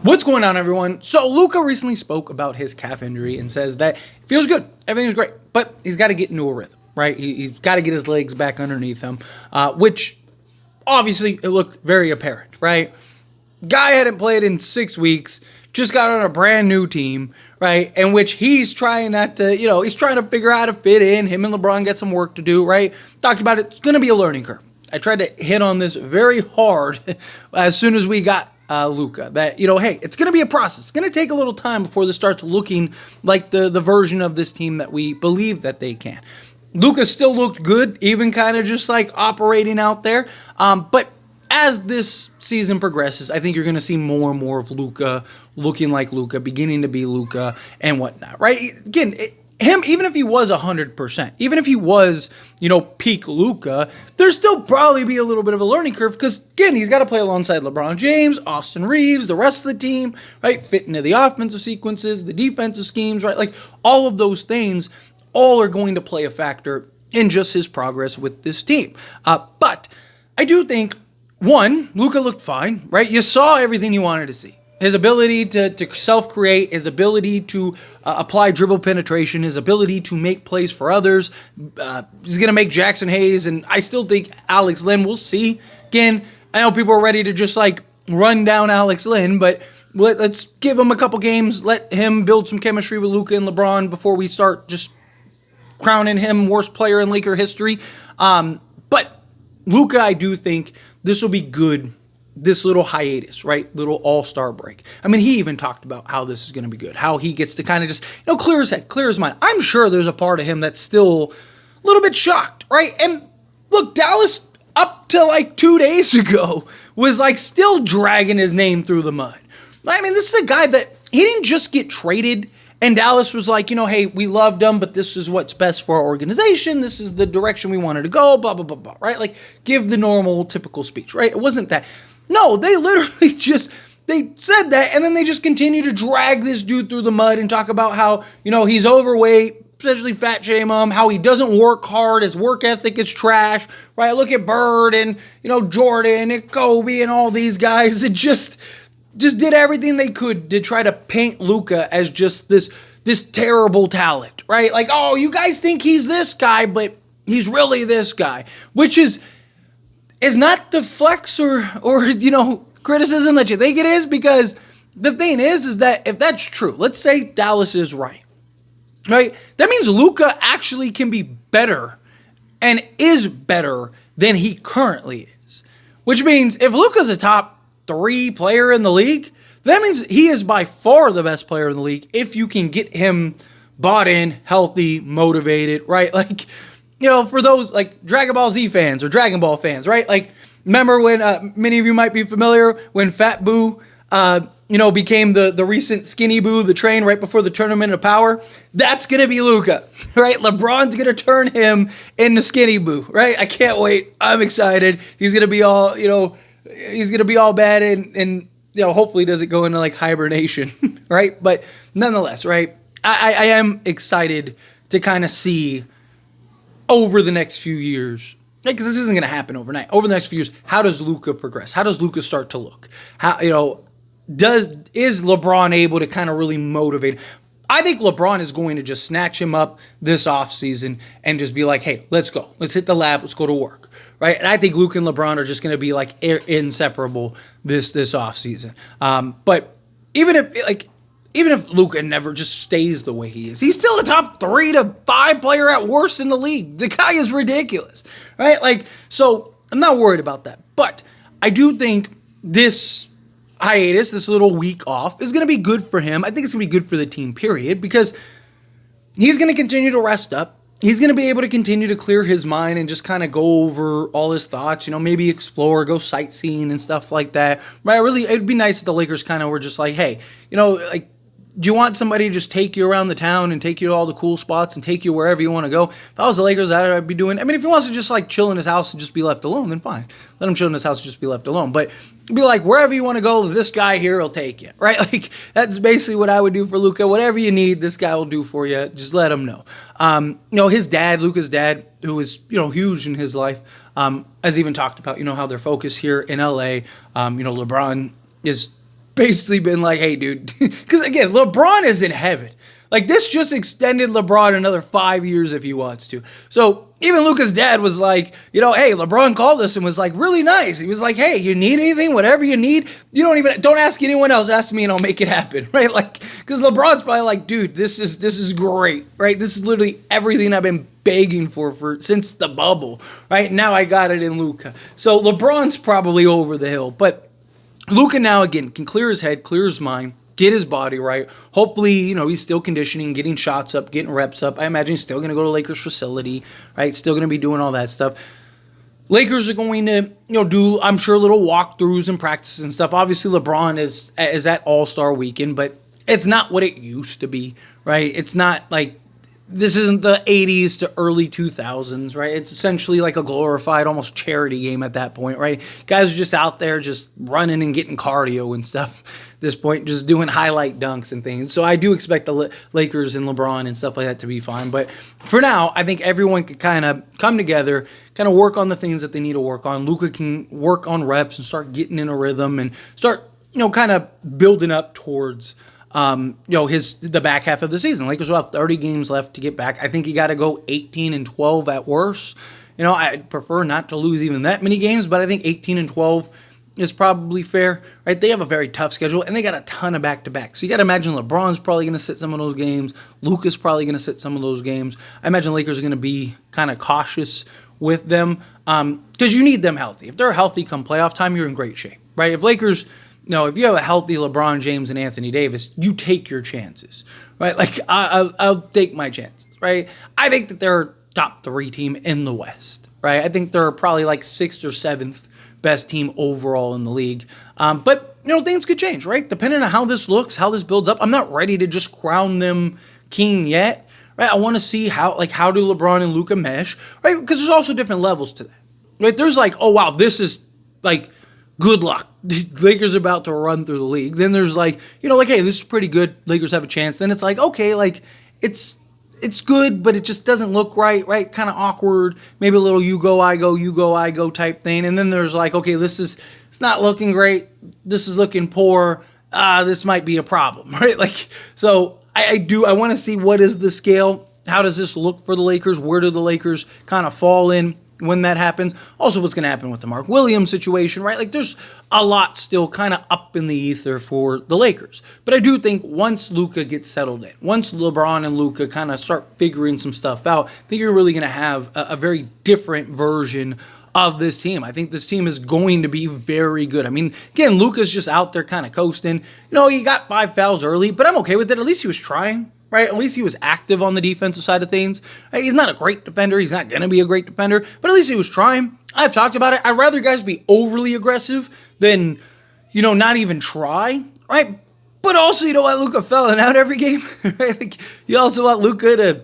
What's going on, everyone? So Luca recently spoke about his calf injury and says that it feels good, everything's great, but he's got to get into a rhythm, right? He's got to get his legs back underneath him, which obviously it looked very apparent, right? Guy hadn't played in 6 weeks, just got on a brand new team, right? In which he's trying not to, he's trying to figure out how to fit in. Him and LeBron got some work to do, right? Talked about it. It's going to be a learning curve. I tried to hit on this very hard as soon as we got Luca, that, hey, it's going to be a process. It's going to take a little time before this starts looking like the version of this team that we believe that they can. Luca still looked good, even kind of just like operating out there. But as this season progresses, I think you're going to see more and more of Luca looking like Luca, beginning to be Luca and whatnot, right? Again, him, even if he was 100%, even if he was, peak Luca, there'd still probably be a little bit of a learning curve because, again, he's got to play alongside LeBron James, Austin Reeves, the rest of the team, right? Fit into the offensive sequences, the defensive schemes, right? Like all of those things all are going to play a factor in just his progress with this team. But I do think, one, Luca looked fine, right? You saw everything you wanted to see. His ability to self-create, his ability to apply dribble penetration, his ability to make plays for others. He's going to make Jackson Hayes, and I still think Alex Len, we'll see. Again, I know people are ready to just run down Alex Len, but let's give him a couple games, let him build some chemistry with Luka and LeBron before we start just crowning him worst player in Laker history. But Luka, I do think this will be good. This little hiatus, right? Little all-star break. I mean, he even talked about how this is going to be good, how he gets to kind of just, clear his head, clear his mind. I'm sure there's a part of him that's still a little bit shocked, right? And look, Dallas, up to 2 days ago, was still dragging his name through the mud. I mean, this is a guy that he didn't just get traded and Dallas was like, hey, we loved him, but this is what's best for our organization. This is the direction we wanted to go, blah, blah, blah, blah, right? Give the normal, typical speech, right? It wasn't that. No, they literally they said that, and then they just continue to drag this dude through the mud and talk about how, he's overweight, essentially fat shame him, how he doesn't work hard, his work ethic is trash, right? Look at Bird and, Jordan and Kobe and all these guys that just did everything they could to try to paint Luka as just this terrible talent, right? Oh, you guys think he's this guy, but he's really this guy, which is not the flex or criticism that you think it is, because the thing is that if that's true, let's say Dallas is right? That means Luka actually can be better and is better than he currently is, which means if Luka's a top 3 player in the league, that means he is by far the best player in the league if you can get him bought in, healthy, motivated, right? For those Dragon Ball Z fans or Dragon Ball fans, right? Remember when many of you might be familiar when Fat Boo, became the recent Skinny Boo, the train right before the Tournament of Power? That's going to be Luka, right? LeBron's going to turn him into Skinny Boo, right? I can't wait. I'm excited. He's going to be all, he's going to be all bad and hopefully doesn't go into hibernation, right? But nonetheless, right? I am excited to kind of see over the next few years, because this isn't going to happen overnight. Over the next few years, how does Luka progress? How does Luka start to look? How is LeBron able to kind of really motivate? I think LeBron is going to just snatch him up this offseason and just be like, hey, let's go. Let's hit the lab. Let's go to work, right? And I think Luka and LeBron are just going to be inseparable this offseason. But even if Luka never just stays the way he is, he's still a top 3 to 5 player at worst in the league. The guy is ridiculous, right? So I'm not worried about that. But I do think this hiatus, this little week off, is going to be good for him. I think it's going to be good for the team, period, because he's going to continue to rest up. He's going to be able to continue to clear his mind and just kind of go over all his thoughts, maybe explore, go sightseeing and stuff like that. Right? Really, it'd be nice if the Lakers kind of were just like, hey, do you want somebody to just take you around the town and take you to all the cool spots and take you wherever you want to go? If I was the Lakers, that's what I'd be doing. I mean, if he wants to just chill in his house and just be left alone, then fine. Let him chill in his house and just be left alone. But be wherever you want to go, this guy here will take you, right? That's basically what I would do for Luka. Whatever you need, this guy will do for you. Just let him know. His dad, Luka's dad, who is, huge in his life, has even talked about, how they're focused here in LA. LeBron is basically been like, hey, dude, because again, LeBron is in heaven. Like, this just extended LeBron another 5 years if he wants to. So even Luka's dad was like, hey, LeBron called us and was like, really nice. He was like, hey, you need anything, whatever you need, don't ask anyone else, ask me and I'll make it happen, right? Like, because LeBron's probably like, dude, this is great, right? This is literally everything I've been begging for since the bubble, right? Now I got it in Luka. So LeBron's probably over the hill, but Luka now, again, can clear his head, clear his mind, get his body right. Hopefully, he's still conditioning, getting shots up, getting reps up. I imagine he's still going to go to Lakers facility, right? Still going to be doing all that stuff. Lakers are going to, do, I'm sure, little walkthroughs and practices and stuff. Obviously, LeBron is at All-Star weekend, but it's not what it used to be, right? It's not like, this isn't the 80s to early 2000s, right? It's essentially like a glorified, almost charity game at that point, right? Guys are just out there just running and getting cardio and stuff at this point, just doing highlight dunks and things. So I do expect the Lakers and LeBron and stuff like that to be fine. But for now, I think everyone can kind of come together, kind of work on the things that they need to work on. Luka can work on reps and start getting in a rhythm and start, kind of building up towards the back half of the season. Lakers will have 30 games left to get back. I think you got to go 18-12 at worst. I'd prefer not to lose even that many games, but I think 18-12 is probably fair, right? They have a very tough schedule, and they got a ton of back-to-back. So you got to imagine LeBron's probably going to sit some of those games. Luka's probably going to sit some of those games. I imagine Lakers are going to be kind of cautious with them because you need them healthy. If they're healthy come playoff time, you're in great shape, right? If Lakers... No, if you have a healthy LeBron James and Anthony Davis, you take your chances, right? Like, I'll take my chances, right? I think that they're top 3 team in the West, right? I think they're probably like 6th or 7th best team overall in the league. But, things could change, right? Depending on how this looks, how this builds up. I'm not ready to just crown them king yet, right? I want to see how do LeBron and Luka mesh, right? Because there's also different levels to that, right? There's like, oh, wow, this is like, good luck. The Lakers are about to run through the league. Then there's like, like, hey, this is pretty good. Lakers have a chance. Then it's like, okay, like it's good, but it just doesn't look right? Kind of awkward. Maybe a little you go, I go type thing. And then there's like, okay, it's not looking great. This is looking poor. This might be a problem, right? Like, so I want to see what is the scale. How does this look for the Lakers? Where do the Lakers kind of fall in when that happens? Also, what's going to happen with the Mark Williams situation, right? Like, there's a lot still kind of up in the ether for the Lakers. But I do think once Luka gets settled in, once LeBron and Luka kind of start figuring some stuff out, I think you're really going to have a very different version of this team. I think this team is going to be very good. I mean, again, Luka's just out there kind of coasting. He got 5 fouls early, but I'm okay with it. At least he was trying. Right? At least he was active on the defensive side of things. Right? He's not a great defender. He's not going to be a great defender, but at least he was trying. I've talked about it. I'd rather guys be overly aggressive than, not even try, right? But also, you don't want Luka fouling out every game, right? Like, you also want Luka to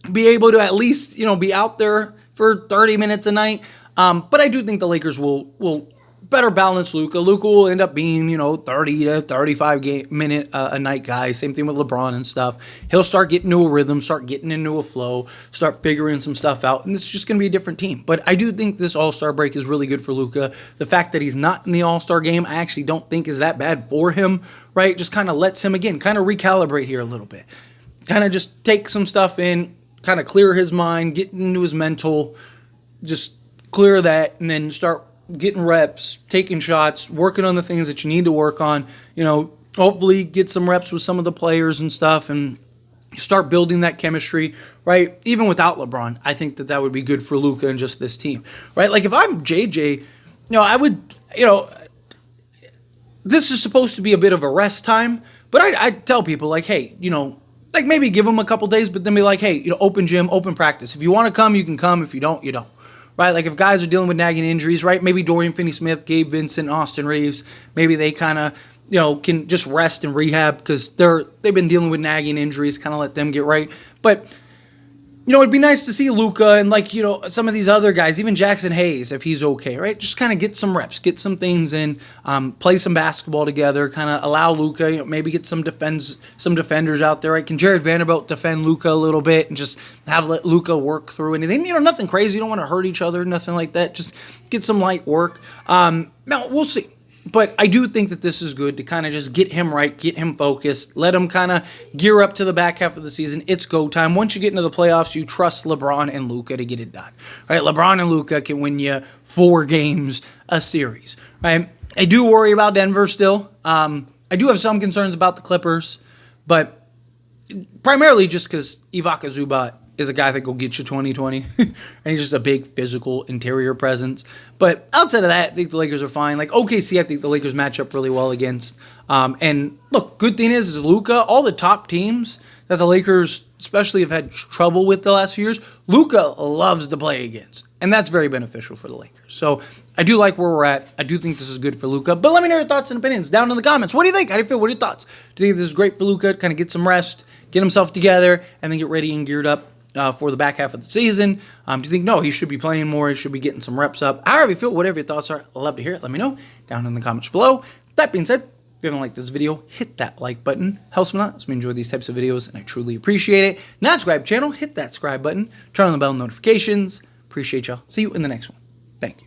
be able to at least, be out there for 30 minutes a night. But I do think the Lakers will better balance Luka. Luka will end up being, 30 to 35 minute a night guy. Same thing with LeBron and stuff. He'll start getting into a rhythm, start getting into a flow, start figuring some stuff out, and it's just going to be a different team. But I do think this All-Star break is really good for Luka. The fact that he's not in the All-Star game, I actually don't think is that bad for him, right? Just kind of lets him, again, kind of recalibrate here a little bit. Kind of just take some stuff in, kind of clear his mind, get into his mental, just clear that, and then start getting reps, taking shots, working on the things that you need to work on, hopefully get some reps with some of the players and stuff and start building that chemistry, right? Even without LeBron, I think that would be good for Luka and just this team, right? Like, if I'm JJ, I would, this is supposed to be a bit of a rest time, but I tell people, like, hey, like, maybe give them a couple days, but then be like, hey, open gym, open practice. If you want to come, you can come. If you don't, you don't. Right, like if guys are dealing with nagging injuries, right? Maybe Dorian Finney-Smith, Gabe Vincent, Austin Reeves, maybe they kind of, can just rest and rehab because they've been dealing with nagging injuries. Kind of let them get right. But it'd be nice to see Luka and some of these other guys, even Jackson Hayes, if he's okay, right? Just kind of get some reps, get some things in, play some basketball together, kind of allow Luka, maybe get some defenders out there, right? Can Jared Vanderbilt defend Luka a little bit and just let Luka work through anything? Nothing crazy. You don't want to hurt each other, nothing like that. Just get some light work. Now, we'll see. But I do think that this is good to kind of just get him right, get him focused, let him kind of gear up to the back half of the season. It's go time. Once you get into the playoffs, you trust LeBron and Luca to get it done. Right? LeBron and Luca can win you 4 games a series. Right? I do worry about Denver still. I do have some concerns about the Clippers, but primarily just because Ivica Zubac is a guy that will get you 20-20, and he's just a big physical interior presence. But outside of that, I think the Lakers are fine. Like OKC, I think the Lakers match up really well against. And look, good thing is Luca, all the top teams that the Lakers especially have had trouble with the last few years, Luca loves to play against. And that's very beneficial for the Lakers. So I do like where we're at. I do think this is good for Luca. But let me know your thoughts and opinions down in the comments. What do you think? How do you feel? What are your thoughts? Do you think this is great for Luca? Kind of get some rest, get himself together, and then get ready and geared up for the back half of the season? Do you think, no, he should be playing more, he should be getting some reps up? However you feel, whatever your thoughts are, I'd love to hear it. Let me know down in the comments below. That being said, if you haven't liked this video, hit that like button. Helps me a lot. Lets me enjoy these types of videos, and I truly appreciate it. Not subscribe to the channel, hit that subscribe button. Turn on the bell notifications. Appreciate y'all. See you in the next one. Thank you.